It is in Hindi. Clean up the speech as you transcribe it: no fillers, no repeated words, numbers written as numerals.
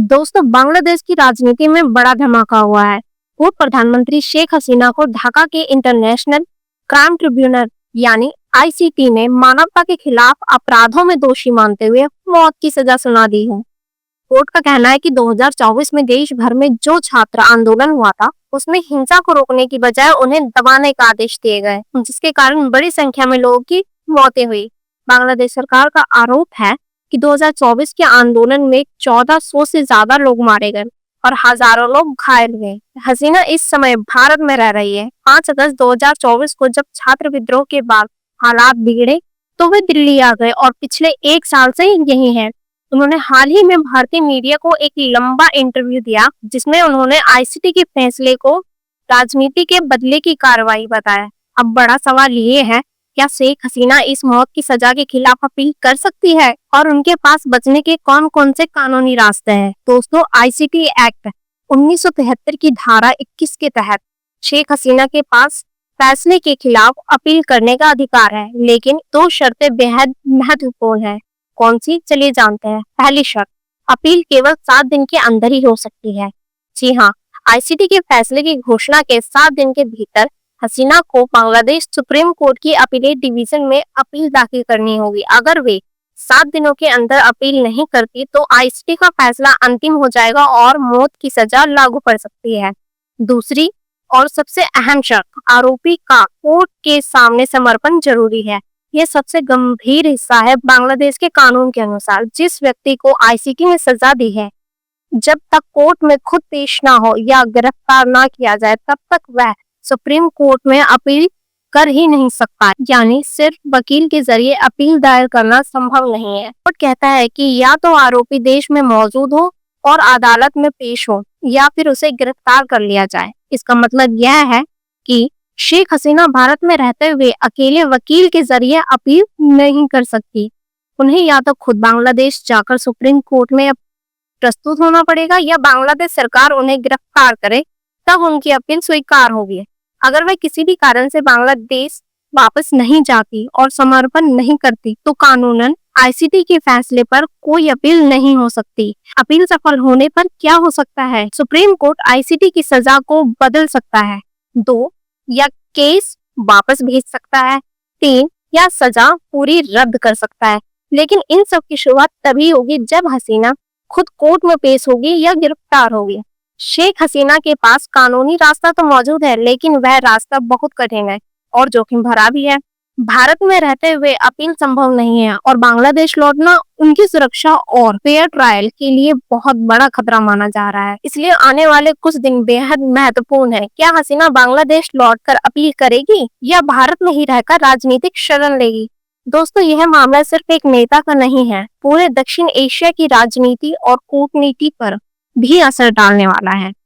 दोस्तों, बांग्लादेश की राजनीति में बड़ा धमाका हुआ है। पूर्व प्रधानमंत्री शेख हसीना को ढाका के इंटरनेशनल क्राइम ट्रिब्यूनल यानी आईसीटी ने मानवता के खिलाफ अपराधों में दोषी मानते हुए मौत की सजा सुना दी है। कोर्ट का कहना है कि 2024 में देश भर में जो छात्र आंदोलन हुआ था, उसमें हिंसा को रोकने की बजाय उन्हें दबाने का आदेश दिए गए, जिसके कारण बड़ी संख्या में लोगों की मौतें हुई। बांग्लादेश सरकार का आरोप है कि 2024 के आंदोलन में 1400 से ज्यादा लोग मारे गए और हजारों लोग घायल हुए। हसीना इस समय भारत में रह रही है। 5 अगस्त 2024 को जब छात्र विद्रोह के बाद हालात बिगड़े तो वे दिल्ली आ गए और पिछले 1 साल से यही है। उन्होंने हाल ही में भारतीय मीडिया को एक लंबा इंटरव्यू दिया, जिसमें उन्होंने आईसीटी के फैसले को राजनीति के बदले की कार्रवाई बताया। अब बड़ा सवाल ये है, क्या शेख हसीना इस मौत की सजा के खिलाफ अपील कर सकती है और उनके पास बचने के कौन कौन से कानूनी रास्ते हैं? दोस्तों, आईसीटी एक्ट 1973 की धारा 21 के तहत शेख हसीना के पास फैसले के खिलाफ अपील करने का अधिकार है, लेकिन 2 शर्तें बेहद महत्वपूर्ण है। कौन सी? चलिए जानते हैं। पहली शर्त, अपील केवल 7 दिन के अंदर ही हो सकती है। जी हाँ, आईसीटी के फैसले की घोषणा के 7 दिन के भीतर हसीना को बांग्लादेश सुप्रीम कोर्ट की अपीलेट डिवीजन में अपील दाखिल करनी होगी। अगर वे 7 दिनों के अंदर अपील नहीं करती तो आईसीटी का फैसला अंतिम हो जाएगा और मौत की सजा लागू पड़ सकती है। दूसरी और सबसे अहम शर्त, आरोपी का कोर्ट के सामने समर्पण जरूरी है। यह सबसे गंभीर हिस्सा है बांग्लादेश के कानून के अनुसार। जिस व्यक्ति को आईसीटी ने सजा दी है, जब तक कोर्ट में खुद पेश ना हो या गिरफ्तार ना किया जाए, तब तक वह सुप्रीम कोर्ट में अपील कर ही नहीं सकता। यानी सिर्फ वकील के जरिए अपील दायर करना संभव नहीं है। कोर्ट कहता है कि या तो आरोपी देश में मौजूद हो और अदालत में पेश हो, या फिर उसे गिरफ्तार कर लिया जाए। इसका मतलब यह है कि शेख हसीना भारत में रहते हुए अकेले वकील के जरिए अपील नहीं कर सकती। उन्हें या तो खुद बांग्लादेश जाकर सुप्रीम कोर्ट में प्रस्तुत होना पड़ेगा, या बांग्लादेश सरकार उन्हें गिरफ्तार करे, तब उनकी अपील स्वीकार होगी। अगर वह किसी भी कारण से बांग्लादेश वापस नहीं जाती और समर्पण नहीं करती, तो कानूनन आईसीटी के फैसले पर कोई अपील नहीं हो सकती। अपील सफल होने पर क्या हो सकता है? सुप्रीम कोर्ट आईसीटी की सजा को बदल सकता है। 2, या केस वापस भेज सकता है। 3, या सजा पूरी रद्द कर सकता है। लेकिन इन सब की शुरुआत तभी होगी जब हसीना खुद कोर्ट में पेश होगी या गिरफ्तार होगी। शेख हसीना के पास कानूनी रास्ता तो मौजूद है, लेकिन वह रास्ता बहुत कठिन है और जोखिम भरा भी है। भारत में रहते हुए अपील संभव नहीं है और बांग्लादेश लौटना उनकी सुरक्षा और फेयर ट्रायल के लिए बहुत बड़ा खतरा माना जा रहा है। इसलिए आने वाले कुछ दिन बेहद महत्वपूर्ण है। क्या हसीना बांग्लादेश लौटकर अपील करेगी या भारत में ही रहकर राजनीतिक शरण लेगी? दोस्तों, यह मामला सिर्फ एक नेता का नहीं है, पूरे दक्षिण एशिया की राजनीति और कूटनीति पर भी असर डालने वाला है।